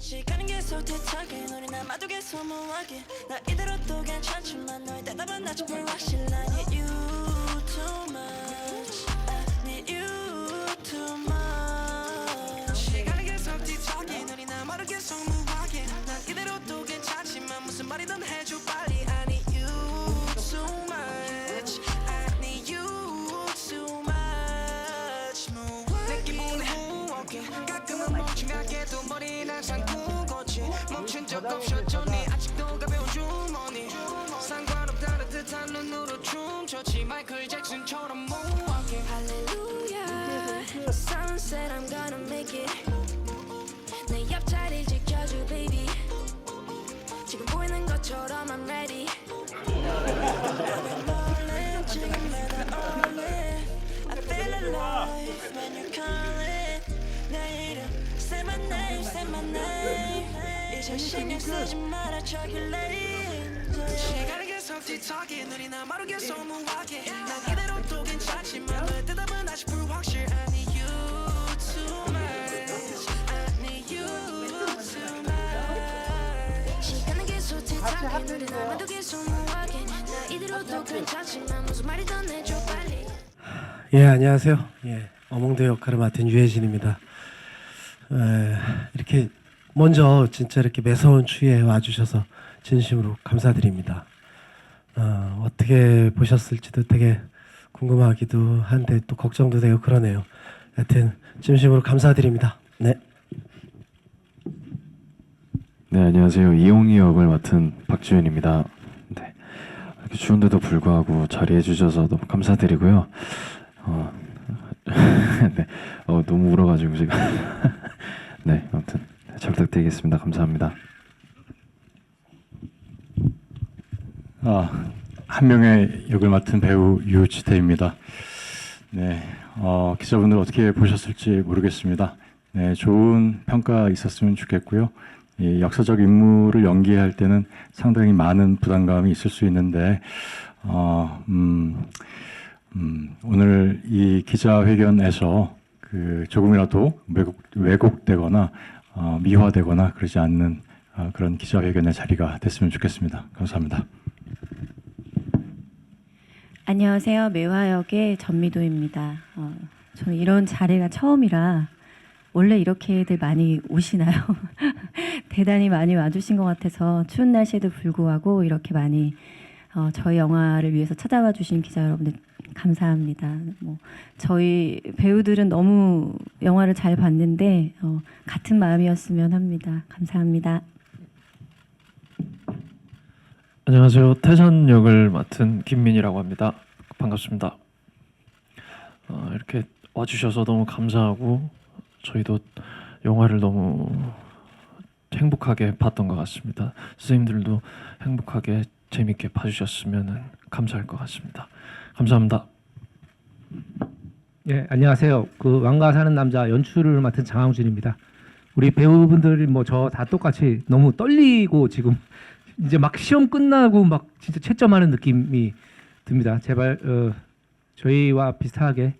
시간은 계속 뒤척인 우리 남아도 계속 무하게 나 이대로 또 괜찮지만 너의 대답은 아직 불확실해. I need you too much. I need you too much. 시간은 계속 뒤척인 우리 남아도 계속 무하게 난 이대로 또 괜찮지만 무슨 말이든 해줘 빨리. I need you too much. I need you too much. 내 기분에 가끔은 멍청하게도 머리는 항상 굳었지. 멈춘 적 없었잖니 아직도 가벼운 주머니 상관없다는 듯한 눈으로 춤췄지. 마이클 잭슨처럼 모호하게 Hallelujah Sunset I'm gonna make it 내 옆자리 지켜줘 baby 지금 보이는 것처럼 I'm ready morning, 지금 내가 all in I feel alive when you're calling 내 이름 say my name say my name 이제 신경 쓰지 마라 저기 lane 시간을 계속 뒤척인 우리 남아로 계속 무하게 난 이대로 또 괜찮지만 너의 대답은 아직 불확실. I need you too much. I need you too much. 시간은 계속 뒤척인 우리 남아도 계속 무하게 난 이대로 또 괜찮지만 무슨 말이든 해줘 빨리. 예, 안녕하세요. 예, 어몽도 역할을 맡은 유해진입니다. 이렇게 먼저 진짜 이렇게 매서운 추위에 와주셔서 진심으로 감사드립니다. 어떻게 보셨을지도 되게 궁금하기도 한데 또 걱정도 되고 그러네요. 하여튼 진심으로 감사드립니다. 네. 네, 안녕하세요. 이용희 역을 맡은 박주현입니다. 네, 이렇게 추운데도 불구하고 자리해 주셔서 너무 감사드리고요. 네, 너무 울어가지고 제가 네, 아무튼 잘 부탁드리겠습니다. 감사합니다. 한 명의 역을 맡은 배우 유지태입니다. 네, 기자분들 어떻게 보셨을지 모르겠습니다. 네, 좋은 평가 있었으면 좋겠고요. 이 역사적 인물을 연기할 때는 상당히 많은 부담감이 있을 수 있는데 오늘 이 기자회견에서 조금이라도 왜곡되거나 미화되거나 그러지 않는 그런 기자회견의 자리가 됐으면 좋겠습니다. 감사합니다. 안녕하세요. 매화 역의 전미도입니다. 저는 이런 자리가 처음이라 원래 이렇게들 많이 오시나요? 대단히 많이 와주신 것 같아서 추운 날씨에도 불구하고 이렇게 많이 저희 영화를 위해서 찾아와 주신 기자 여러분들 감사합니다. 저희 배우들은 너무 영화를 잘 봤는데 같은 마음이었으면 합니다. 감사합니다. 안녕하세요. 태산 역을 맡은 김민이라고 합니다. 반갑습니다. 이렇게 와주셔서 너무 감사하고 저희도 영화를 너무 행복하게 봤던 것 같습니다. 선생님들도 행복하게 재밌게 봐주셨으면 감사할 것 같습니다. 감사합니다. 예, 안녕하세요. 왕가 사는 남자 연출을 맡은 장항준입니다. 우리 배우분들이 저 다 똑같이 너무 떨리고 지금 이제 막 시험 끝나고 막 진짜 채점하는 느낌이 듭니다. 제발 저희와 비슷하게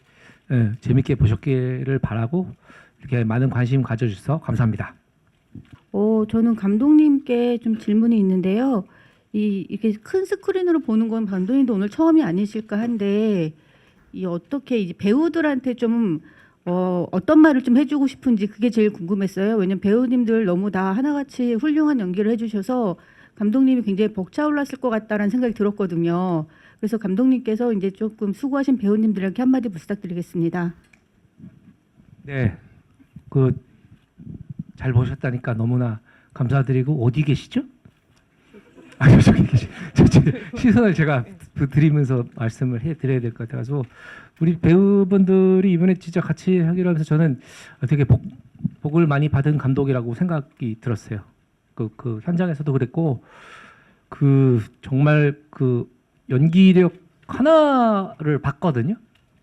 재밌게 보셨기를 바라고 이렇게 많은 관심 가져주셔서 감사합니다. 저는 감독님께 좀 질문이 있는데요. 이렇게 큰 스크린으로 보는 건 감독님도 오늘 처음이 아니실까 한데 어떻게 이제 배우들한테 좀 어떤 말을 좀 해주고 싶은지 그게 제일 궁금했어요. 왜냐면 배우님들 너무 다 하나같이 훌륭한 연기를 해주셔서 감독님이 굉장히 벅차올랐을 것 같다라는 생각이 들었거든요. 그래서 감독님께서 이제 조금 수고하신 배우님들에게 한마디 부탁드리겠습니다. 네, 잘 보셨다니까 너무나 감사드리고 어디 계시죠? 저기 계시. 시선을 제가 드리면서 말씀을 해드려야 될 것 같아서 우리 배우분들이 이번에 진짜 같이 하기로 하면서 저는 되게 복을 많이 받은 감독이라고 생각이 들었어요. 그 현장에서도 그랬고 정말 연기력 하나를 봤거든요.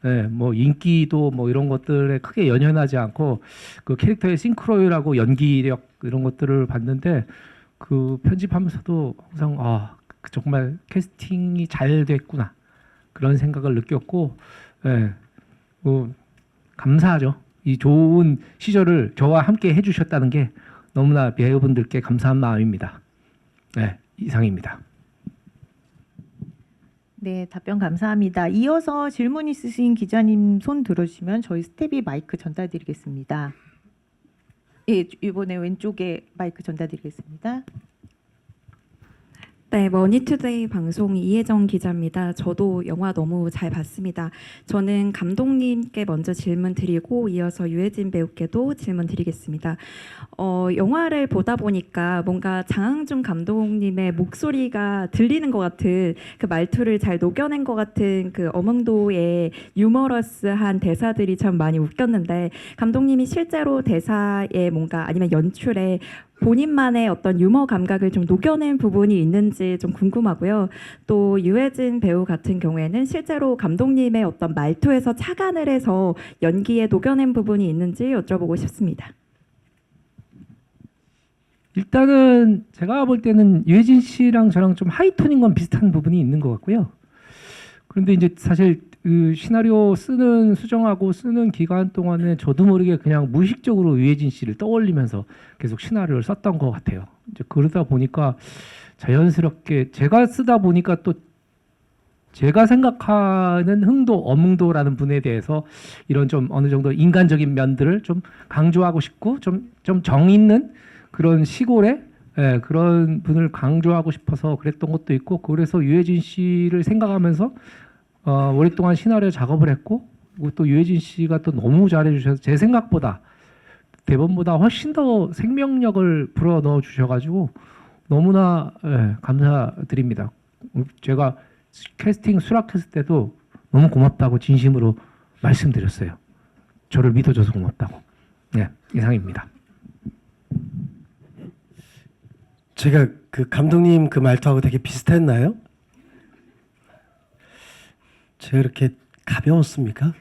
네, 인기도 이런 것들에 크게 연연하지 않고 캐릭터의 싱크로율하고 연기력 이런 것들을 봤는데 편집하면서도 항상 정말 캐스팅이 잘 됐구나 그런 생각을 느꼈고 네, 감사하죠. 이 좋은 시절을 저와 함께 해주셨다는 게 너무나 배우분들께 감사한 마음입니다. 네, 이상입니다. 네, 답변 감사합니다. 이어서 질문 있으신 기자님 손 들어주시면 저희 스텝이 마이크 전달드리겠습니다. 예, 이번에 왼쪽에 마이크 전달드리겠습니다. 네, 머니투데이 방송 이혜정 기자입니다. 저도 영화 너무 잘 봤습니다. 저는 감독님께 먼저 질문 드리고 이어서 유해진 배우께도 질문 드리겠습니다. 영화를 보다 보니까 뭔가 장항준 감독님의 목소리가 들리는 것 같은 그 말투를 잘 녹여낸 것 같은 그 어몽도의 유머러스한 대사들이 참 많이 웃겼는데 감독님이 실제로 대사에 뭔가 아니면 연출에 본인만의 어떤 유머 감각을 좀 녹여낸 부분이 있는지 좀 궁금하고요. 또 유해진 배우 같은 경우에는 실제로 감독님의 어떤 말투에서 착안을 해서 연기에 녹여낸 부분이 있는지 여쭤보고 싶습니다. 일단은 제가 볼 때는 유해진 씨랑 저랑 좀 하이톤인 건 비슷한 부분이 있는 것 같고요. 그런데 이제 사실 그 시나리오 수정하고 쓰는 기간 동안에 저도 모르게 그냥 무의식적으로 유해진 씨를 떠올리면서 계속 시나리오를 썼던 것 같아요. 이제 그러다 보니까 자연스럽게 제가 쓰다 보니까 또 제가 생각하는 흥도, 어몽도라는 분에 대해서 이런 좀 어느 정도 인간적인 면들을 좀 강조하고 싶고 좀 정 있는 그런 시골의 그런 분을 강조하고 싶어서 그랬던 것도 있고 그래서 유해진 씨를 생각하면서 오랫동안 시나리오 작업을 했고 그리고 또 유해진 씨가 또 너무 잘해주셔서 제 생각보다 대본보다 훨씬 더 생명력을 불어넣어 주셔가지고 너무나 감사드립니다. 제가 캐스팅 수락했을 때도 너무 고맙다고 진심으로 말씀드렸어요. 저를 믿어줘서 고맙다고. 네, 이상입니다. 제가 그 감독님 그 말투하고 되게 비슷했나요? 제가 이렇게 가벼웠습니까?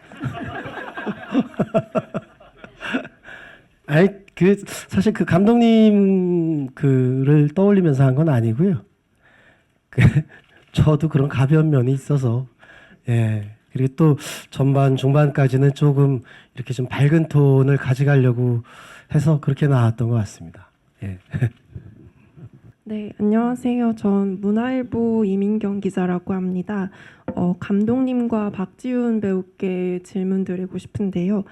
아니 그 사실 그 감독님 그를 떠올리면서 한 건 아니고요. 저도 그런 가벼운 면이 있어서 그리고 또 전반 중반까지는 조금 이렇게 좀 밝은 톤을 가져가려고 해서 그렇게 나왔던 것 같습니다. 네, 안녕하세요. 전 문화일보 이민경 기자라고 합니다. 감독님과 박지훈 배우께 질문 드리고 싶은데요.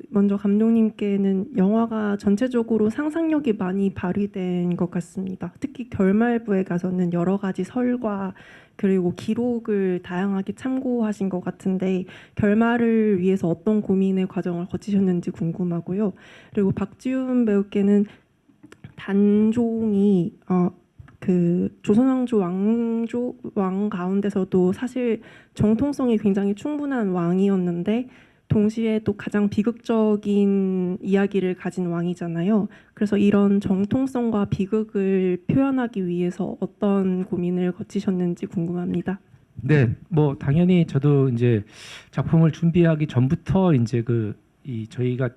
먼저 감독님께는 영화가 전체적으로 상상력이 많이 발휘된 것 같습니다. 특히 결말부에 가서는 여러 가지 설과 그리고 기록을 다양하게 참고하신 것 같은데 결말을 위해서 어떤 고민의 과정을 거치셨는지 궁금하고요. 그리고 박지훈 배우께는 단종이 그 조선왕조 왕 가운데서도 사실 정통성이 굉장히 충분한 왕이었는데 동시에 또 가장 비극적인 이야기를 가진 왕이잖아요. 그래서 이런 정통성과 비극을 표현하기 위해서 어떤 고민을 거치셨는지 궁금합니다. 네, 뭐 당연히 저도 이제 작품을 준비하기 전부터 이제 저희가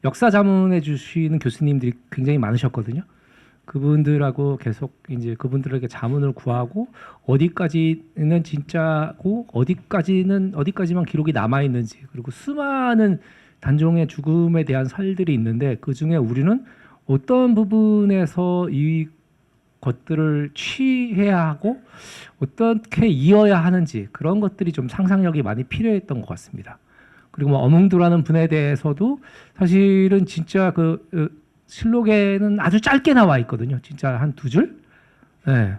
역사 자문해 주시는 교수님들이 굉장히 많으셨거든요. 그분들하고 계속 이제 그분들에게 자문을 구하고 어디까지는 진짜고 어디까지만 기록이 남아 있는지 그리고 수많은 단종의 죽음에 대한 설들이 있는데 그 중에 우리는 어떤 부분에서 이 것들을 취해야 하고 어떻게 이어야 하는지 그런 것들이 좀 상상력이 많이 필요했던 것 같습니다. 그리고 뭐 어몽도라는 분에 대해서도 사실은 진짜 실록에는 아주 짧게 나와 있거든요. 진짜 한 2줄. 네.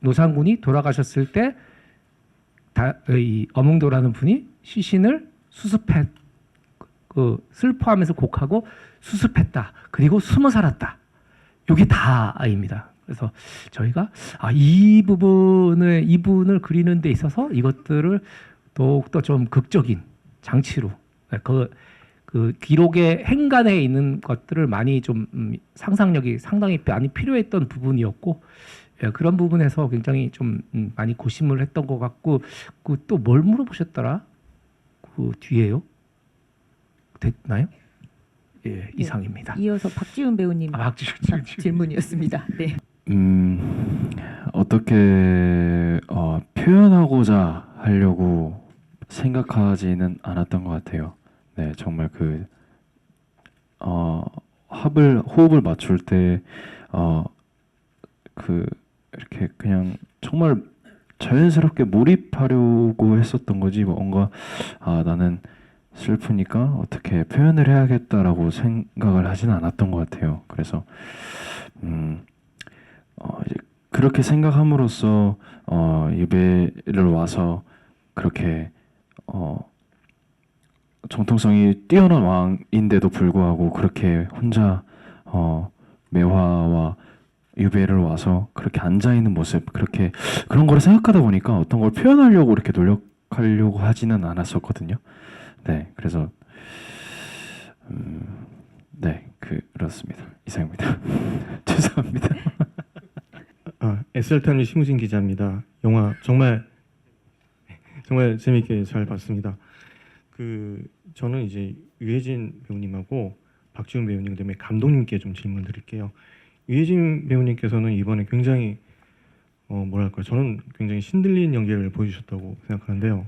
노상군이 돌아가셨을 때 이 어몽도라는 분이 시신을 슬퍼하면서 곡하고 수습했다. 그리고 숨어 살았다. 이게 다입니다. 그래서 저희가 이 부분을 그리는 데 있어서 이것들을 더욱더 좀 극적인 장치로 그 기록의 행간에 있는 것들을 많이 좀 상상력이 상당히 많이 필요했던 부분이었고 그런 부분에서 굉장히 좀 많이 고심을 했던 것 같고 또 뭘 물어보셨더라? 그 뒤에요? 됐나요? 예, 이상입니다. 이어서 박지훈 배우님 질문이었습니다. 네. 어떻게 표현하고자 하려고 생각하지는 않았던 것 같아요. 네, 정말 호흡을 맞출 때 그 이렇게 그냥 정말 자연스럽게 몰입하려고 했었던 거지 뭔가 나는 슬프니까 어떻게 표현을 해야겠다라고 생각을 하진 않았던 것 같아요. 그래서 이제 그렇게 생각함으로써 예배를 와서 그렇게 정통성이 뛰어난 왕인데도 불구하고 그렇게 혼자 매화와 유배를 와서 그렇게 앉아 있는 모습, 그렇게 그런 거를 생각하다 보니까 어떤 걸 표현하려고 이렇게 노력하려고 하지는 않았었거든요. 네, 그래서 네, 그렇습니다. 이상입니다. 죄송합니다. SR타임즈 심우진 기자입니다. 영화 정말 재밌게 잘 봤습니다. 저는 이제 유해진 배우님하고 박지훈 배우님 그다음에 감독님께 좀 질문 드릴게요. 유해진 배우님께서는 이번에 굉장히 뭐랄까 저는 굉장히 신들린 연기를 보여주셨다고 생각하는데요.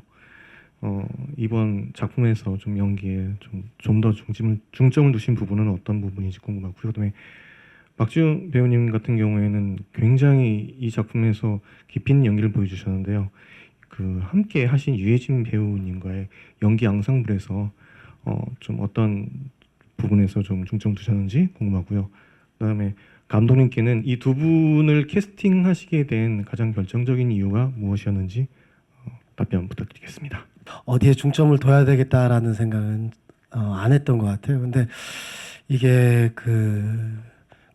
이번 작품에서 좀 연기에 좀 더 중점을 두신 부분은 어떤 부분인지 궁금하고요. 그다음에 박지훈 배우님 같은 경우에는 굉장히 이 작품에서 깊이 있는 연기를 보여주셨는데요. 함께 하신 유해진 배우님과의 연기 앙상블에서 좀 어떤 부분에서 좀 중점 두셨는지 궁금하고요. 그다음에 감독님께는 이 두 분을 캐스팅하시게 된 가장 결정적인 이유가 무엇이었는지 답변 부탁드리겠습니다. 어디에 중점을 둬야 되겠다라는 생각은 안 했던 것 같아요. 근데 이게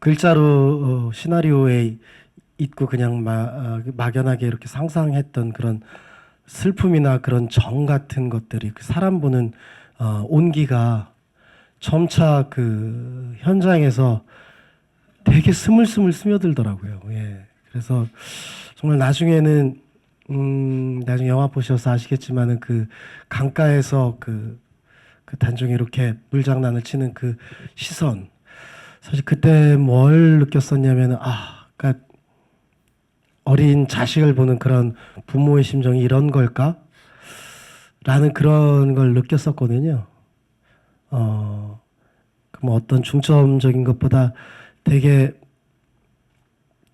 글자로 시나리오에 있고 그냥 막연하게 이렇게 상상했던 그런 슬픔이나 그런 정 같은 것들이 사람 보는 온기가 점차 현장에서 되게 스물스물 스며들더라고요. 예. 그래서 정말 나중에는 나중에 영화 보셔서 아시겠지만은 강가에서 단종이 이렇게 물장난을 치는 시선. 사실 그때 뭘 느꼈었냐면은 그러니까 어린 자식을 보는 그런 부모의 심정이 이런 걸까? 라는 그런 걸 느꼈었거든요. 그럼 어떤 중점적인 것보다 되게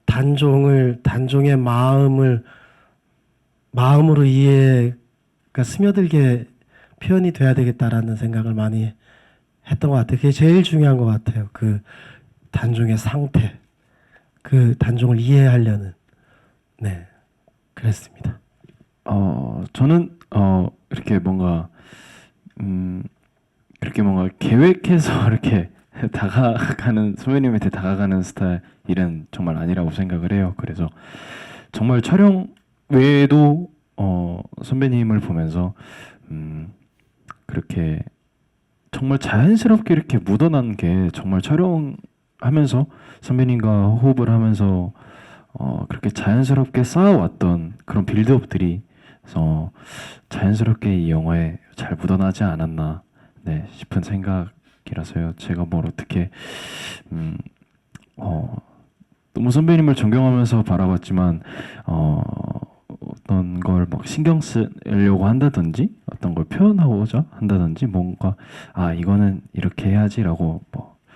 단종의 마음으로 이해가 스며들게 표현이 돼야 되겠다라는 생각을 많이 했던 것 같아요. 그게 제일 중요한 것 같아요. 단종의 상태, 단종을 이해하려는. 네, 그랬습니다. 저는 이렇게 뭔가 계획해서 이렇게 선배님한테 다가가는 스타일은 정말 아니라고 생각을 해요. 그래서 정말 촬영 외에도 선배님을 보면서 그렇게 정말 자연스럽게 이렇게 묻어난 게 정말 촬영하면서 선배님과 호흡을 하면서 그렇게 자연스럽게 쌓아왔던 그런 빌드업들이 자연스럽게 이 영화에 잘 묻어나지 않았나 싶은 생각이라서요. 제가 뭘 어떻게 너무 선배님을 존경하면서 바라봤지만 어떤 걸 막 신경 쓰려고 한다든지 어떤 걸 표현하고자 한다든지 뭔가 이거는 이렇게 해야지라고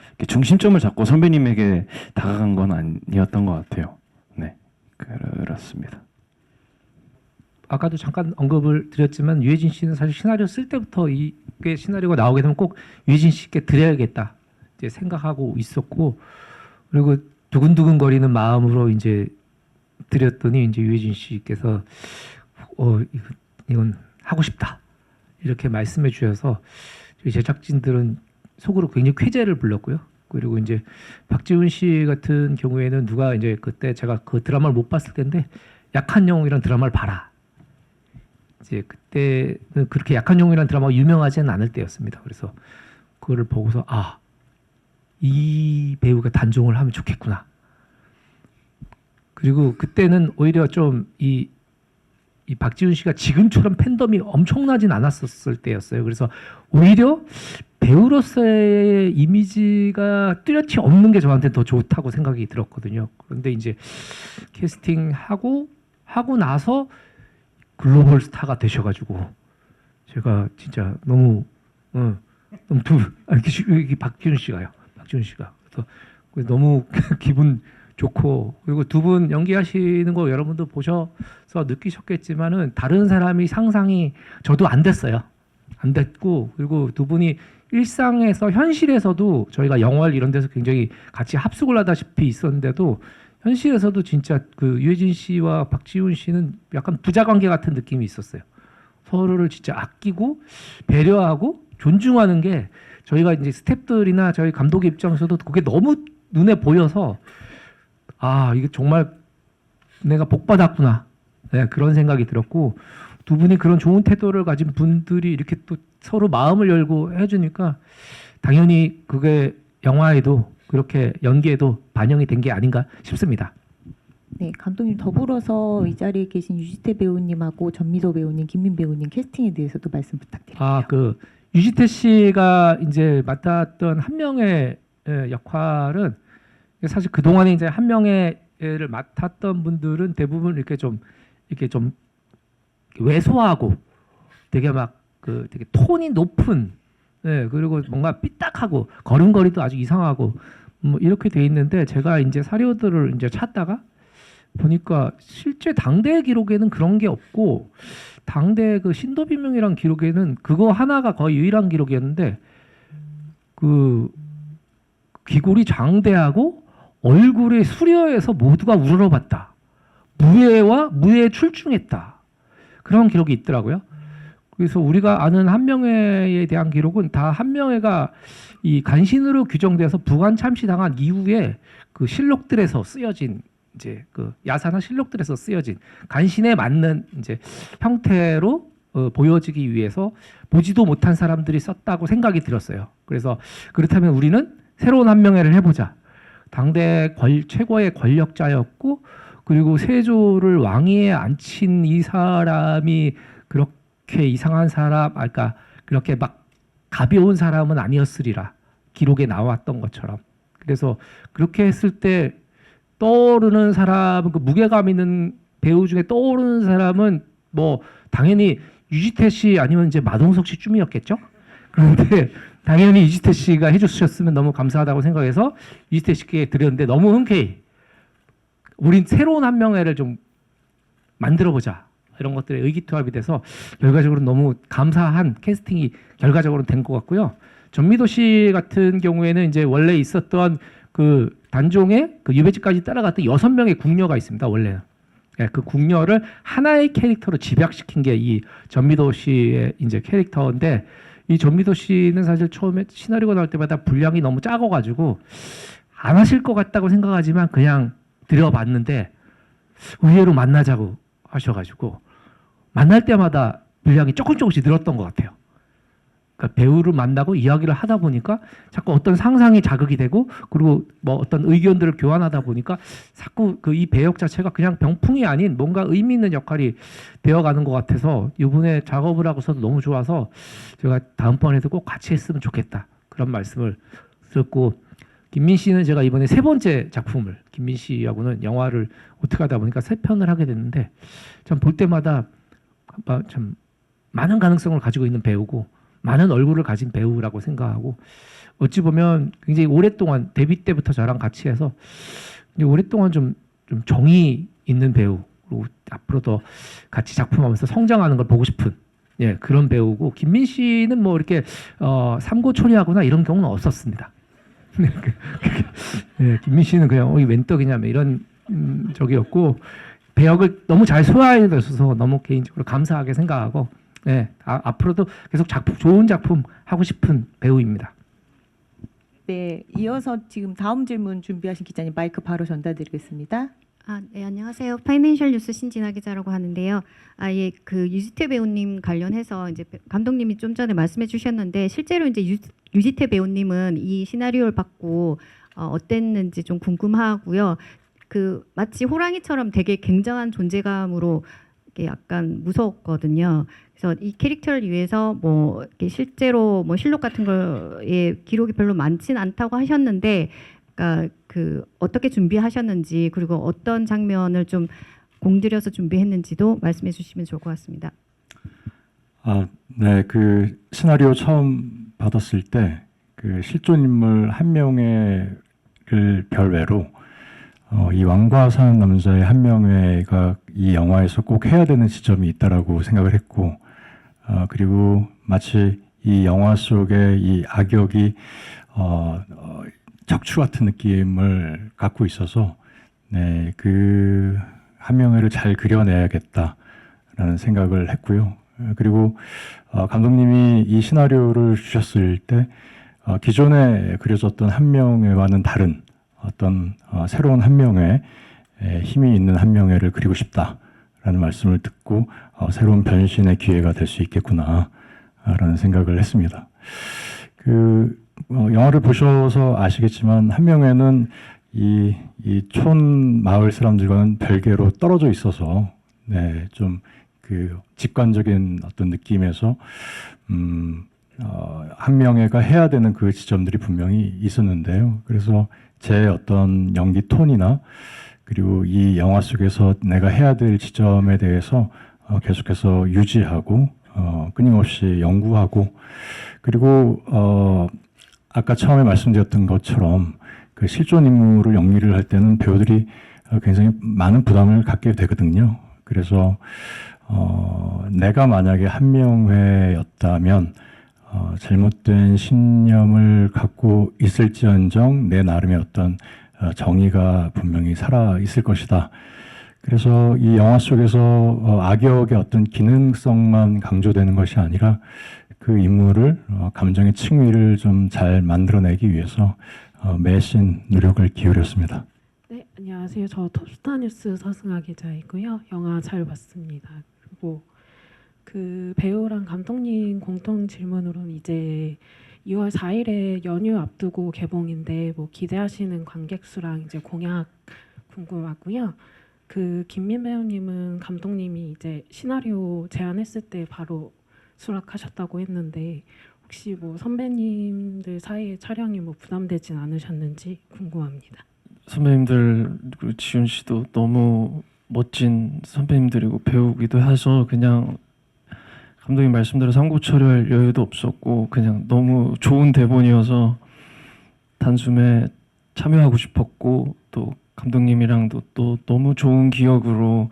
이렇게 중심점을 잡고 선배님에게 다가간 건 아니었던 것 같아요. 네, 그렇습니다. 아까도 잠깐 언급을 드렸지만 유해진 씨는 사실 시나리오 쓸 때부터 이게 시나리오가 나오게 되면 꼭 유해진 씨께 드려야겠다 이제 생각하고 있었고, 그리고 두근두근거리는 마음으로 이제 드렸더니 이제 유해진 씨께서 이건 하고 싶다 이렇게 말씀해 주셔서 저희 제작진들은 속으로 굉장히 쾌재를 불렀고요. 그리고 이제 박지훈 씨 같은 경우에는 누가 이제 그때 제가 그 드라마를 못 봤을 때인데 약한 영웅이라는 드라마를 봐라. 이제 그때는 그렇게 약한 영웅이라는 드라마가 유명하지는 않을 때였습니다. 그래서 그거를 보고서 이 배우가 단종을 하면 좋겠구나. 그리고 그때는 오히려 좀 이 박지훈 씨가 지금처럼 팬덤이 엄청나진 않았었을 때였어요. 그래서 오히려 배우로서의 이미지가 뚜렷이 없는 게 저한테 더 좋다고 생각이 들었거든요. 그런데 이제 캐스팅하고 나서 글로벌 스타가 되셔가지고 제가 진짜 너무 박지훈 씨가요. 박지훈 씨가 또 너무 기분 좋고, 그리고 두 분 연기하시는 거 여러분도 보셔서 느끼셨겠지만은 다른 사람이 상상이 저도 안 됐어요. 안 됐고, 그리고 두 분이 일상에서 현실에서도 저희가 영화를 이런 데서 굉장히 같이 합숙을 하다시피 있었는데도 현실에서도 진짜 그 유해진 씨와 박지훈 씨는 약간 부자 관계 같은 느낌이 있었어요. 서로를 진짜 아끼고 배려하고 존중하는 게 저희가 이제 스태프들이나 저희 감독 입장에서도 그게 너무 눈에 보여서 아, 이게 정말 내가 복 받았구나. 네, 그런 생각이 들었고, 두 분이 그런 좋은 태도를 가진 분들이 이렇게 또 서로 마음을 열고 해주니까 당연히 그게 영화에도 그렇게 연기에도 반영이 된 게 아닌가 싶습니다. 네, 감독님 더불어서 이 자리에 계신 유지태 배우님하고 전미도 배우님, 김민 배우님 캐스팅에 대해서도 말씀 부탁드립니다. 아, 그 유지태 씨가 이제 맡았던 한 명의 역할은 사실 그 동안에 이제 한 명의 를 맡았던 분들은 대부분 이렇게 좀 왜소하고 되게 막 그 되게 톤이 높은, 예, 그리고 뭔가 삐딱하고 걸음걸이도 아주 이상하고 뭐 이렇게 돼 있는데, 제가 이제 사료들을 이제 찾다가 보니까 실제 당대 기록에는 그런 게 없고, 당대 그 신도비명이란 기록에는 그거 하나가 거의 유일한 기록이었는데, 그 귀골이 장대하고 얼굴에 수려해서 모두가 우러러봤다. 무예에 출중했다. 그런 기록이 있더라고요. 그래서 우리가 아는 한명회에 대한 기록은 다 한명회가 이 간신으로 규정돼서 부관 참시당한 이후에 그 실록들에서 쓰여진, 이제 그 야사나 실록들에서 쓰여진 간신에 맞는 이제 형태로 보여지기 위해서 보지도 못한 사람들이 썼다고 생각이 들었어요. 그래서 그렇다면 우리는 새로운 한명회를 해보자. 당대 최고의 권력자였고, 그리고 세조를 왕위에 앉힌 이 사람이 그렇게 이상한 사람, 그러니까 그렇게 막 가벼운 사람은 아니었으리라, 기록에 나왔던 것처럼. 그래서 그렇게 했을 때 떠오르는 사람, 그 무게감 있는 배우 중에 떠오르는 사람은 뭐 당연히 유지태 씨 아니면 이제 마동석 씨쯤이었겠죠. 그런데 당연히 유지태 씨가 해주셨으면 너무 감사하다고 생각해서 유지태 씨께 드렸는데, 너무 흔쾌히 우린 새로운 한명회를 좀 만들어보자, 이런 것들에 의기투합이 돼서 결과적으로 너무 감사한 캐스팅이 결과적으로 된 것 같고요. 전미도 씨 같은 경우에는 이제 원래 있었던 그 단종의 그 유배지까지 따라갔던 6명의 궁녀가 있습니다. 원래는. 예, 그 궁녀를 하나의 캐릭터로 집약시킨 게 이 전미도 씨의 이제 캐릭터인데, 이 전미도 씨는 사실 처음에 시나리오가 나올 때마다 분량이 너무 작아가지고 안 하실 것 같다고 생각하지만 그냥 들여봤는데 의외로 만나자고 하셔가지고 만날 때마다 분량이 조금씩 늘었던 것 같아요. 그러니까 배우를 만나고 이야기를 하다 보니까 자꾸 어떤 상상이 자극이 되고, 그리고 뭐 어떤 의견들을 교환하다 보니까 자꾸 그 이 배역 자체가 그냥 병풍이 아닌 뭔가 의미 있는 역할이 되어가는 것 같아서 이번에 작업을 하고서도 너무 좋아서 제가 다음번에도 꼭 같이 했으면 좋겠다, 그런 말씀을 드렸고, 김민 씨는 제가 이번에 3번째 작품을, 김민 씨하고는 영화를 어떻게 하다 보니까 3편을 하게 됐는데, 참 볼 때마다 참 많은 가능성을 가지고 있는 배우고 많은 얼굴을 가진 배우라고 생각하고, 어찌 보면 굉장히 오랫동안 데뷔 때부터 저랑 같이 해서 오랫동안 좀 정이 있는 배우, 그리고 앞으로도 같이 작품하면서 성장하는 걸 보고 싶은, 예, 그런 배우고, 김민 씨는 뭐 이렇게 삼고 초리하거나 이런 경우는 없었습니다. 예, 김민 씨는 그냥 이 웬 떡이냐 이런 적이었고, 배역을 너무 잘 소화해 줘서 너무 개인적으로 감사하게 생각하고, 네, 앞으로도 계속 좋은 작품 하고 싶은 배우입니다. 네, 이어서 지금 다음 질문 준비하신 기자님 마이크 바로 전달드리겠습니다. 네, 안녕하세요. 파이낸셜 뉴스 신진아 기자라고 하는데요. 예, 그 유지태 배우님 관련해서 이제 감독님이 좀 전에 말씀해 주셨는데, 실제로 이제 유지태 배우님은 이 시나리오를 받고 어땠는지 좀 궁금하고요. 그 마치 호랑이처럼 되게 굉장한 존재감으로 이렇게 약간 무서웠거든요. 그래서 이 캐릭터를 위해서 뭐 이렇게 실제로 뭐 실록 같은 거에 기록이 별로 많진 않다고 하셨는데, 그러니까 그 어떻게 준비하셨는지, 그리고 어떤 장면을 좀 공들여서 준비했는지도 말씀해 주시면 좋을 것 같습니다. 네, 그 시나리오 처음 받았을 때 그 실존 인물 한 명의 별외로 이 왕과 사는 남자의 한명회가 이 영화에서 꼭 해야 되는 지점이 있다라고 생각을 했고, 그리고 마치 이 영화 속의 이 악역이 적추 같은 느낌을 갖고 있어서 네, 그 한명회를 잘 그려내야겠다라는 생각을 했고요. 그리고 감독님이 이 시나리오를 주셨을 때 기존에 그려졌던 한명회와는 다른 어떤 새로운 한명회, 힘이 있는 한명회를 그리고 싶다라는 말씀을 듣고 새로운 변신의 기회가 될 수 있겠구나라는 생각을 했습니다. 영화를 보셔서 아시겠지만 한명회는 이 촌 마을 사람들과는 별개로 떨어져 있어서 네, 좀 그 직관적인 어떤 느낌에서 한명회가 해야 되는 그 지점들이 분명히 있었는데요. 그래서 제 어떤 연기 톤이나 그리고 이 영화 속에서 내가 해야 될 지점에 대해서 계속해서 유지하고 끊임없이 연구하고 그리고 아까 처음에 말씀드렸던 것처럼 그 실존 인물을 연기를 할 때는 배우들이 굉장히 많은 부담을 갖게 되거든요. 그래서 내가 만약에 한명회였다면 잘못된 신념을 갖고 있을지언정 내 나름의 어떤 정의가 분명히 살아 있을 것이다. 그래서 이 영화 속에서 악역의 어떤 기능성만 강조되는 것이 아니라 그 인물을 감정의 층위를 좀 잘 만들어내기 위해서 매신 노력을 기울였습니다. 네, 안녕하세요. 저 톱스타뉴스 서승아 기자이고요. 영화 잘 봤습니다. 그리고 그 배우랑 감독님 공통 질문으로는 이제 2월 4일에 연휴 앞두고 개봉인데 뭐 기대하시는 관객 수랑 이제 공약 궁금하고요. 그 김민 배우님은 감독님이 이제 시나리오 제안했을 때 바로 수락하셨다고 했는데 혹시 뭐 선배님들 사이에 촬영이 뭐 부담되진 않으셨는지 궁금합니다. 선배님들 그리고 지훈 씨도 너무 멋진 선배님들이고 배우기도 해서 그냥 감독님 말씀대로 상고 처리할 여유도 없었고 그냥 너무 좋은 대본이어서 단숨에 참여하고 싶었고 또 감독님이랑도 또 너무 좋은 기억으로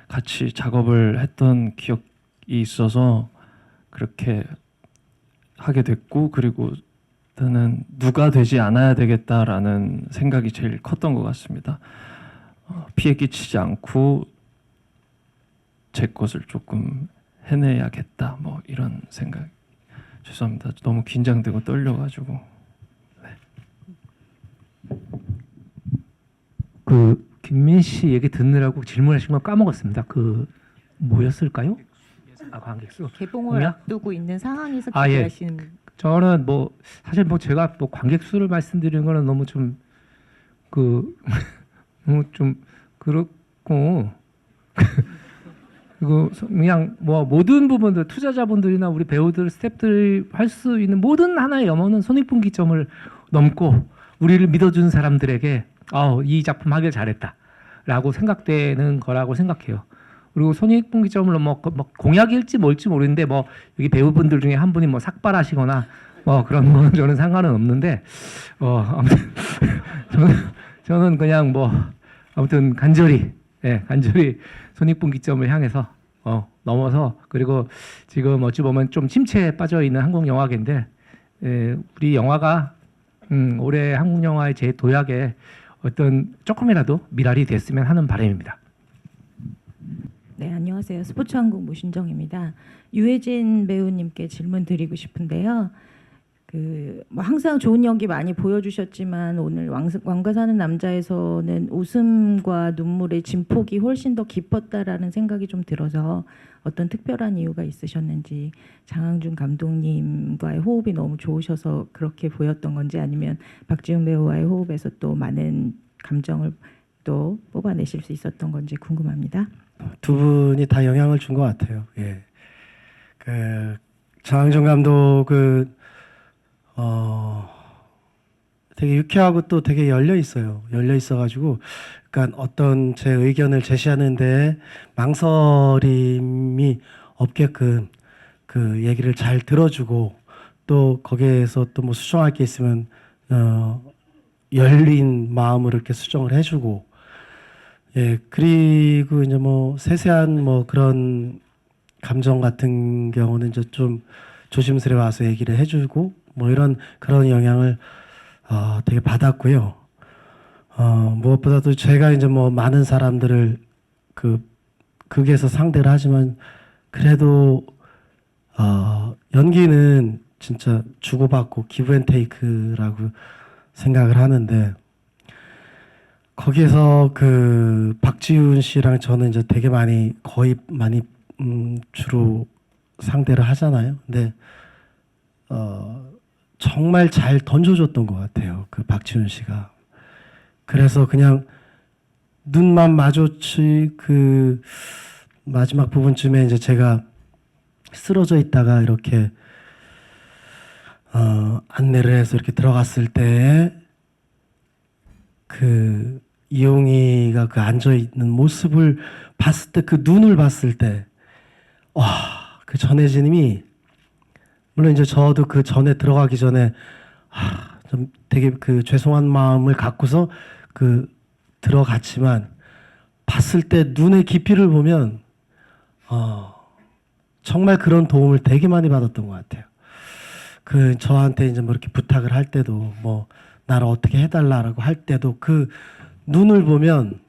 같이 작업을 했던 기억이 있어서 그렇게 하게 됐고 그리고 저는 누가 되지 않아야 되겠다라는 생각이 제일 컸던 것 같습니다. 피해 끼치지 않고 제 것을 조금 해내야겠다 뭐 이런 생각. 죄송합니다. 너무 긴장되고 떨려가지고. 네. 그 김민 씨 얘기 듣느라고 질문하신 걸 까먹었습니다. 그 뭐였을까요? 관객수. 개봉을 공약? 앞두고 있는 상황에서 예. 기대하시는 저는 뭐 사실 뭐 제가 뭐 관객 수를 말씀드리는 거는 너무 좀 그 너무 좀 그렇고 그리고 그냥 뭐 모든 부분들 투자자분들이나 우리 배우들 스태프들이 할 수 있는 모든 하나의 염원은 손익분기점을 넘고 우리를 믿어준 사람들에게 이 작품 하길 잘했다라고 생각되는 거라고 생각해요. 그리고 손익분기점을 뭐 공약일지 뭘지 모르는데 뭐 여기 배우분들 중에 한 분이 뭐 삭발하시거나 뭐 그런 거는 저는 상관은 없는데 아무튼 저는 그냥 뭐 아무튼 간절히 손익분기점을 향해서 넘어서 그리고 지금 어찌 보면 좀 침체에 빠져 있는 한국 영화계인데 우리 영화가 올해 한국 영화의 제 도약에 어떤 조금이라도 미랄이 됐으면 하는 바람입니다. 네, 안녕하세요. 스포츠한국 무신정입니다. 유해진 배우님께 질문 드리고 싶은데요. 뭐 항상 좋은 연기 많이 보여주셨지만 오늘 왕과 사는 남자에서는 웃음과 눈물의 진폭이 훨씬 더 깊었다라는 생각이 좀 들어서 어떤 특별한 이유가 있으셨는지 장항준 감독님과의 호흡이 너무 좋으셔서 그렇게 보였던 건지 아니면 박지훈 배우와의 호흡에서 또 많은 감정을 또 뽑아내실 수 있었던 건지 궁금합니다. 두 분이 다 영향을 준 것 같아요. 예. 장항준 감독은 되게 유쾌하고 또 되게 열려 있어요. 열려 있어가지고, 그러니까 어떤 제 의견을 제시하는데 망설임이 없게끔 그 얘기를 잘 들어주고 또 거기에서 또 뭐 수정할 게 있으면 열린 마음으로 이렇게 수정을 해주고, 예, 그리고 이제 뭐 세세한 뭐 그런 감정 같은 경우는 이제 좀 조심스레 와서 얘기를 해주고 뭐 이런 그런 영향을 되게 받았고요. 무엇보다도 제가 이제 뭐 많은 사람들을 극에서 상대를 하지만 그래도 연기는 진짜 주고받고 기브 앤 테이크라고 생각을 하는데, 거기에서 그 박지훈 씨랑 저는 이제 되게 거의 많이 주로 상대를 하잖아요. 근데 정말 잘 던져줬던 것 같아요, 그 박지훈 씨가. 그래서 그냥 눈만 마주치 그 마지막 부분쯤에 이제 제가 쓰러져 있다가 이렇게 안내를 해서 이렇게 들어갔을 때 그 이용이가 그 앉아 있는 모습을 봤을 때, 그 눈을 봤을 때, 와, 그 전혜진님이, 물론 이제 저도 그 전에 들어가기 전에 좀 되게 그 죄송한 마음을 갖고서 그 들어갔지만, 봤을 때 눈의 깊이를 보면 정말 그런 도움을 되게 많이 받았던 것 같아요. 그 저한테 이제 뭐 이렇게 부탁을 할 때도 뭐 나를 어떻게 해달라라고 할 때도 그 눈을 보면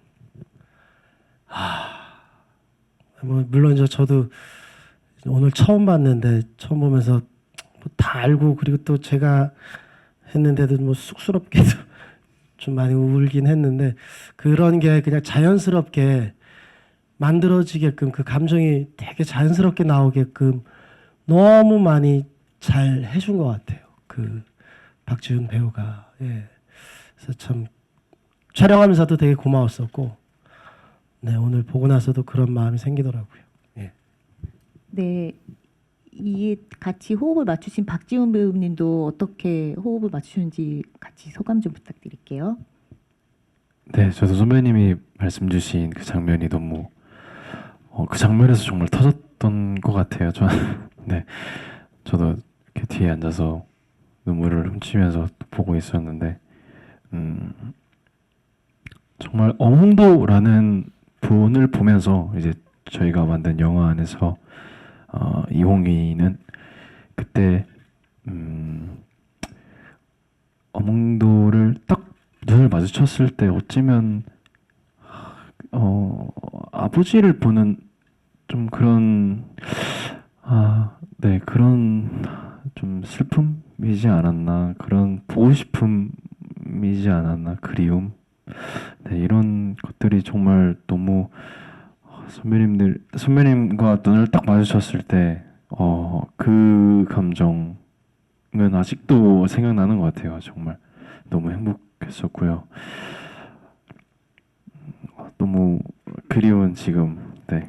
뭐 물론 저도 오늘 처음 봤는데 처음 보면서 뭐 다 알고, 그리고 또 제가 했는데도 뭐 쑥스럽게도 좀 많이 울긴 했는데, 그런 게 그냥 자연스럽게 만들어지게끔, 그 감정이 되게 자연스럽게 나오게끔 너무 많이 잘 해준 것 같아요, 그 박지훈 배우가. 예. 그래서 참 촬영하면서도 되게 고마웠었고, 네, 오늘 보고 나서도 그런 마음이 생기더라고요. 예. 네, 이 같이 호흡을 맞추신 박지훈 배우님도 어떻게 호흡을 맞추셨는지 같이 소감 좀 부탁드릴게요. 네, 저도 선배님이 말씀 주신 그 장면이 너무 그 장면에서 정말 터졌던 것 같아요. 저는 네, 저도 이렇게 뒤에 앉아서 눈물을 훔치면서 보고 있었는데, 정말 어몽도라는 분을 보면서 이제 저희가 만든 영화 안에서 이홍이는 그때 어몽도를 딱 눈을 마주쳤을 때 어쩌면 아버지를 보는 좀 그런 네, 그런 좀 슬픔이지 않았나, 그런 보고 싶음이지 않았나, 그리움. 네, 이런 것들이 정말 너무 선배님과 눈을 딱 마주쳤을 때 그 감정은 아직도 생각나는 것 같아요. 정말 너무 행복했었고요. 너무 그리운 지금, 네,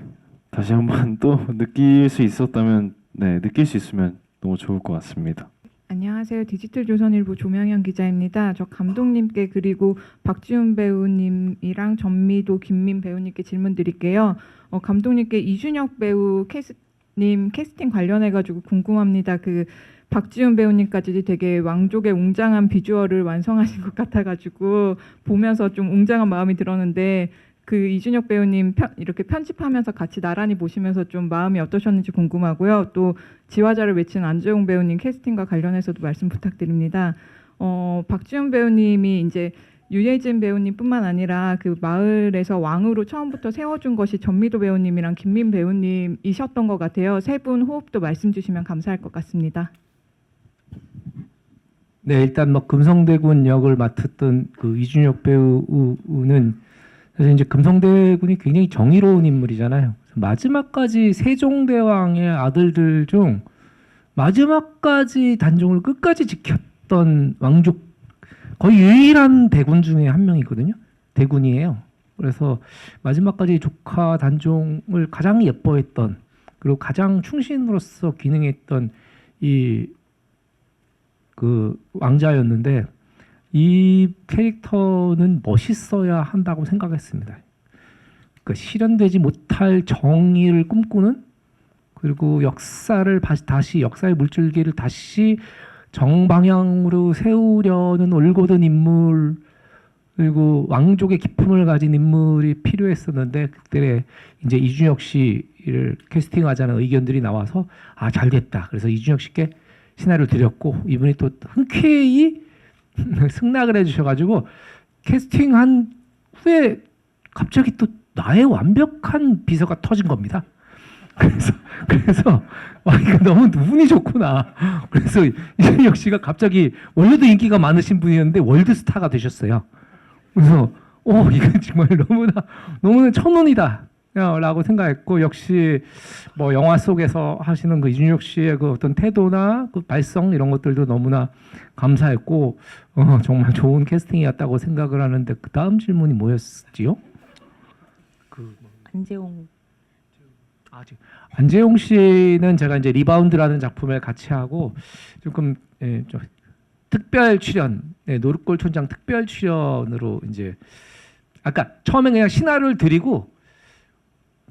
다시 한번 또 느낄 수 있었다면, 네, 느낄 수 있으면 너무 좋을 것 같습니다. 안녕하세요. 디지털조선일보 조명현 기자입니다. 저 감독님께 그리고 박지훈 배우님이랑 전미도 김민 배우님께 질문 드릴게요. 감독님께 이준혁 배우 캐스팅 관련해가지고 궁금합니다. 그 박지훈 배우님까지 되게 왕족의 웅장한 비주얼을 완성하신 것 같아가지고 보면서 좀 웅장한 마음이 들었는데, 그 이준혁 배우님 이렇게 편집하면서 같이 나란히 보시면서 좀 마음이 어떠셨는지 궁금하고요. 또 지화자를 외친 안재홍 배우님 캐스팅과 관련해서도 말씀 부탁드립니다. 박지훈 배우님이 이제 유해진 배우님뿐만 아니라 그 마을에서 왕으로 처음부터 세워준 것이 전미도 배우님이랑 김민 배우님이셨던 것 같아요. 세 분 호흡도 말씀 주시면 감사할 것 같습니다. 네, 일단 뭐 금성대군 역을 맡았던 그 이준혁 배우는 사실 이제 금성대군이 굉장히 정의로운 인물이잖아요. 마지막까지 세종대왕의 아들들 중 마지막까지 단종을 끝까지 지켰던 왕족, 거의 유일한 대군 중에 한 명이거든요. 대군이에요. 그래서 마지막까지 조카 단종을 가장 예뻐했던, 그리고 가장 충신으로서 기능했던 이 그 왕자였는데, 이 캐릭터는 멋있어야 한다고 생각했습니다. 그 실현되지 못할 정의를 꿈꾸는, 그리고 역사를 다시 역사의 물줄기를 다시 정방향으로 세우려는 올곧은 인물 그리고 왕족의 기품을 가진 인물이 필요했었는데 그때 이제 이준혁 씨를 캐스팅하자는 의견들이 나와서 아 잘됐다. 그래서 이준혁 씨께 시나리오를 드렸고 이분이 또 흔쾌히 승낙을 해주셔가지고 캐스팅한 후에 갑자기 또 나의 완벽한 비서가 터진 겁니다. 그래서 와 이거 너무 운이 좋구나. 그래서 이준혁 씨가 갑자기 원래도 인기가 많으신 분이었는데 월드 스타가 되셨어요. 그래서 이건 정말 너무나 천운이다. 라고 생각했고 역시 뭐 영화 속에서 하시는 그 이준혁 씨의 그 어떤 태도나 그 발성 이런 것들도 너무나 감사했고 정말 좋은 캐스팅이었다고 생각을 하는데 그 다음 질문이 뭐였지요? 안재홍 씨는 제가 이제 리바운드라는 작품을 같이 하고 조금 좀 특별 출연, 노릇골 촌장 특별 출연으로 이제 아까 처음에 그냥 시나리오를 드리고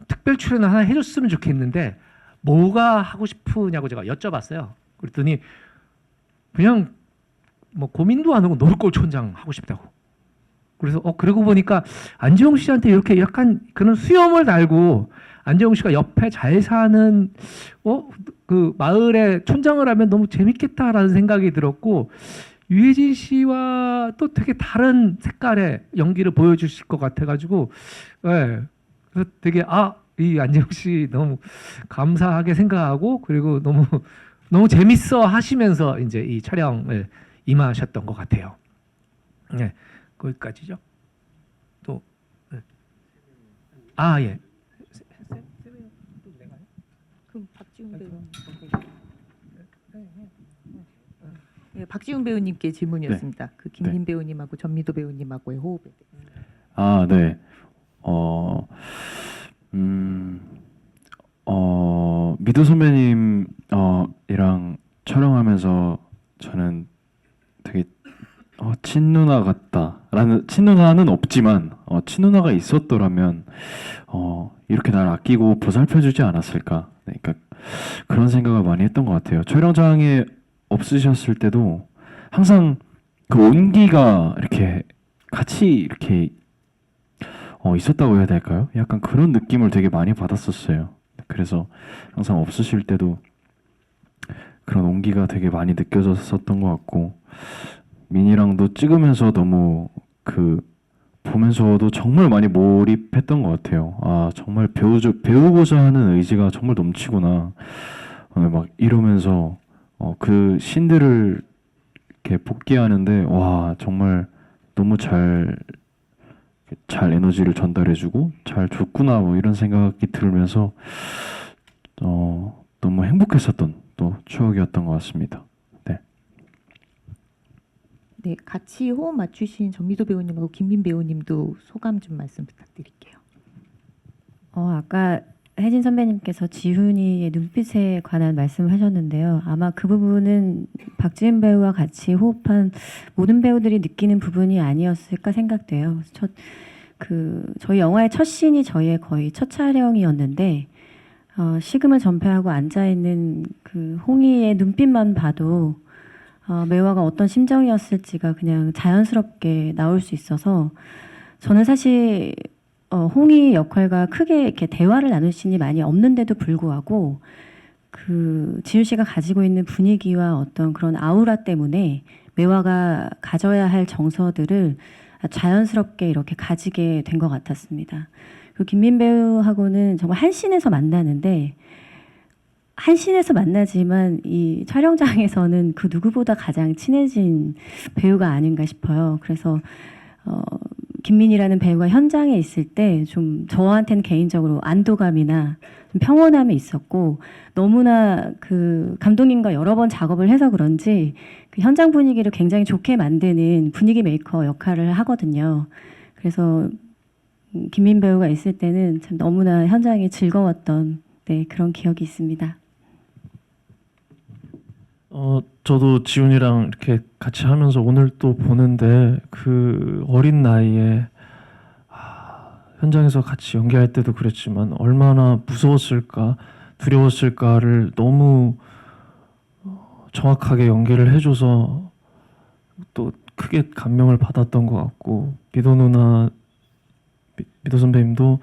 특별 출연 하나 해줬으면 좋겠는데 뭐가 하고 싶으냐고 제가 여쭤봤어요. 그랬더니 그냥 뭐 고민도 안 하고 노릇골 촌장 하고 싶다고. 그래서 그러고 보니까 안재홍 씨한테 이렇게 약간 그런 수염을 달고 안재홍 씨가 옆에 잘 사는 그 마을에 촌장을 하면 너무 재밌겠다라는 생각이 들었고 유해진 씨와 또 되게 다른 색깔의 연기를 보여주실 것 같아가지고 그래서 되게 이 안재홍 씨 너무 감사하게 생각하고 그리고 너무 재밌어 하시면서 이제 이 촬영을 임하셨던 것 같아요. 네, 거기까지죠. 또 예. 그럼 박지훈 배우. 네, 박지훈 배우님께 질문이었습니다. 그 김민 배우님하고 전미도 배우님하고의 호흡에 대해서. 네. 미도 선배님 이랑 촬영하면서 저는 되게 친누나 같다라는 친누나는 없지만 친누나가 있었더라면 이렇게 날 아끼고 보살펴주지 않았을까. 그러니까 그런 생각을 많이 했던 것 같아요. 촬영장에 없으셨을 때도 항상 그 온기가 이렇게 같이 이렇게 있었다고 해야 될까요? 약간 그런 느낌을 되게 많이 받았었어요. 그래서 항상 없으실 때도 그런 온기가 되게 많이 느껴졌었던 것 같고 민이랑도 찍으면서 너무 보면서도 정말 많이 몰입했던 것 같아요. 정말 배우고자 하는 의지가 정말 넘치구나. 막 이러면서 그 신들을 이렇게 복귀하는데 와 정말 너무 잘 에너지를 전달해주고 잘 줬구나 뭐 이런 생각이 들면서 너무 행복했었던 또 추억이었던 것 같습니다. 네, 같이 호흡 맞추신 전미도 배우님하고 김민 배우님도 소감 좀 말씀 부탁드릴게요. 아까 혜진 선배님께서 지훈이의 눈빛에 관한 말씀을 하셨는데요. 아마 그 부분은 박지훈 배우와 같이 호흡한 모든 배우들이 느끼는 부분이 아니었을까 생각돼요. 저희 영화의 첫 씬이 저희의 거의 첫 촬영이었는데 식음을 전폐하고 앉아 있는 그 홍이의 눈빛만 봐도 매화가 어떤 심정이었을지가 그냥 자연스럽게 나올 수 있어서 저는 사실 홍이 역할과 크게 이렇게 대화를 나눌 씬이 많이 없는데도 불구하고 지훈 씨가 가지고 있는 분위기와 어떤 그런 아우라 때문에 매화가 가져야 할 정서들을 자연스럽게 이렇게 가지게 된 것 같았습니다. 그리고 김민 배우하고는 정말 한 씬에서 만나는데 한 씬에서 만나지만 이 촬영장에서는 그 누구보다 가장 친해진 배우가 아닌가 싶어요. 그래서 김민이라는 배우가 현장에 있을 때 좀 저한테는 개인적으로 안도감이나 좀 평온함이 있었고 너무나 그 감독님과 여러 번 작업을 해서 그런지 그 현장 분위기를 굉장히 좋게 만드는 분위기 메이커 역할을 하거든요. 그래서 김민 배우가 있을 때는 참 너무나 현장이 즐거웠던 그런 기억이 있습니다. 저도 지훈이랑 이렇게 같이 하면서 오늘 또 보는데 그 어린 나이에 현장에서 같이 연기할 때도 그랬지만 얼마나 무서웠을까 두려웠을까를 너무 정확하게 연기를 해줘서 또 크게 감명을 받았던 것 같고, 미도 누나, 미도 선배님도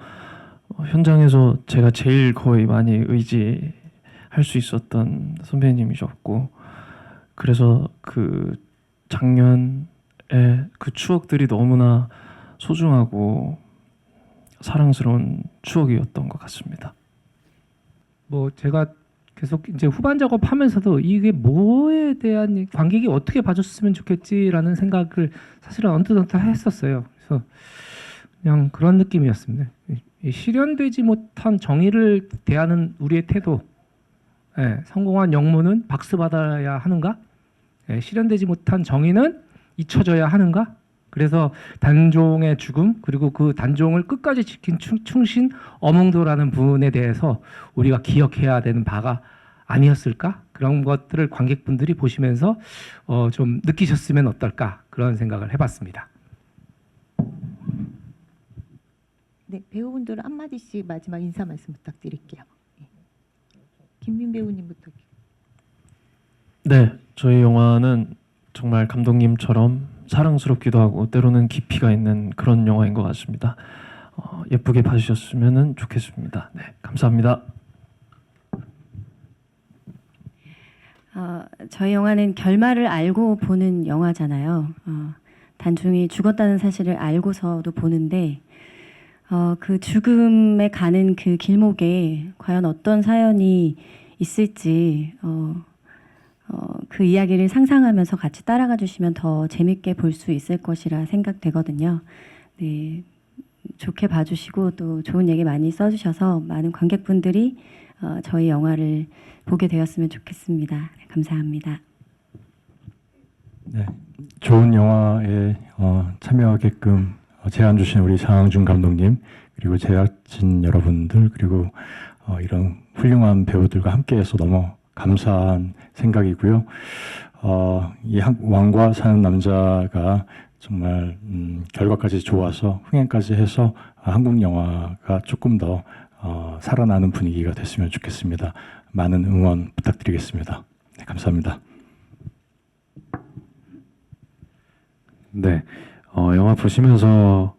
현장에서 제가 제일 거의 많이 의지할 수 있었던 선배님이셨고, 그래서 그 작년에 그 추억들이 너무나 소중하고 사랑스러운 추억이었던 것 같습니다. 뭐 제가 계속 이제 후반 작업하면서도 이게 뭐에 대한 관객이 어떻게 봐줬으면 좋겠지라는 생각을 사실은 언뜻 했었어요. 그래서 그냥 그런 느낌이었습니다. 이 실현되지 못한 정의를 대하는 우리의 태도, 성공한 영문은 박수 받아야 하는가? 실현되지 못한 정의는 잊혀져야 하는가? 그래서 단종의 죽음, 그리고 그 단종을 끝까지 지킨 충신 어몽도라는 분에 대해서 우리가 기억해야 되는 바가 아니었을까? 그런 것들을 관객분들이 보시면서 좀 느끼셨으면 어떨까? 그런 생각을 해봤습니다. 네, 배우분들 한마디씩 마지막 인사 말씀 부탁드릴게요. 김민 배우님부터. 네, 저희 영화는 정말 감독님처럼 사랑스럽기도 하고 때로는 깊이가 있는 그런 영화인 것 같습니다. 예쁘게 봐주셨으면 좋겠습니다. 네, 감사합니다. 저희 영화는 결말을 알고 보는 영화잖아요. 단중이 죽었다는 사실을 알고서도 보는데 그 죽음에 가는 그 길목에 과연 어떤 사연이 있을지 그 이야기를 상상하면서 같이 따라가 주시면 더 재밌게 볼 수 있을 것이라 생각되거든요. 네, 좋게 봐주시고 또 좋은 얘기 많이 써주셔서 많은 관객분들이 저희 영화를 보게 되었으면 좋겠습니다. 감사합니다. 네, 좋은 영화에 참여하게끔 제안 주신 우리 장항준 감독님, 그리고 제작진 여러분들, 그리고 이런 훌륭한 배우들과 함께해서 너무 감사한 생각이고요. 이 왕과 사는 남자가 정말 결과까지 좋아서 흥행까지 해서 한국 영화가 조금 더 살아나는 분위기가 됐으면 좋겠습니다. 많은 응원 부탁드리겠습니다. 네, 감사합니다. 네, 영화 보시면서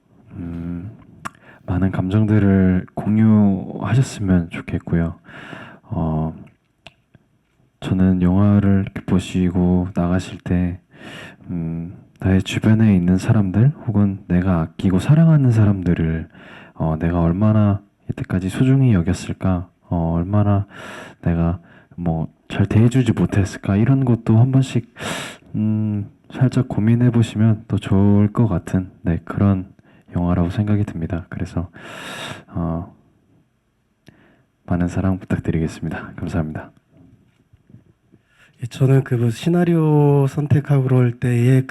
많은 감정들을 공유하셨으면 좋겠고요. 저는 영화를 이렇게 보시고 나가실 때 나의 주변에 있는 사람들 혹은 내가 아끼고 사랑하는 사람들을 내가 얼마나 이때까지 소중히 여겼을까, 얼마나 내가 뭐 잘 대해주지 못했을까, 이런 것도 한 번씩 살짝 고민해 보시면 또 좋을 것 같은 그런 영화라고 생각이 듭니다. 그래서 많은 사랑 부탁드리겠습니다. 감사합니다. 저는 그 시나리오 선택하고 그럴 때의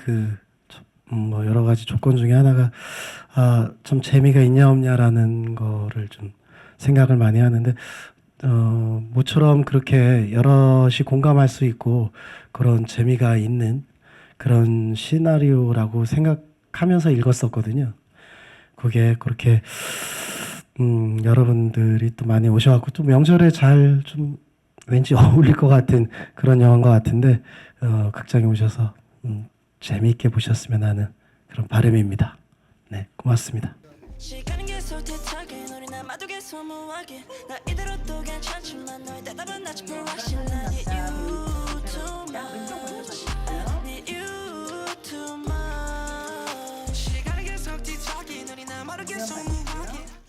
뭐 여러 가지 조건 중에 하나가 좀 재미가 있냐 없냐라는 거를 좀 생각을 많이 하는데 모처럼 그렇게 여럿이 공감할 수 있고 그런 재미가 있는 그런 시나리오라고 생각하면서 읽었었거든요. 그게 그렇게 여러분들이 또 많이 오셔갖고 또 명절에 잘 좀 왠지 어울릴 것 같은 그런 영화인 것 같은데 극장에 오셔서 재미있게 보셨으면 하는 그런 바람입니다. 네, 고맙습니다. 시간은 계속 뒤척인 우리 남아도 계속 무하게 나 이대로 또 괜찮지만 너의 대답은 아직 불확실해 Need you too much Need you too much 시간은 계속 뒤척인 우리 남아도 계속 무하게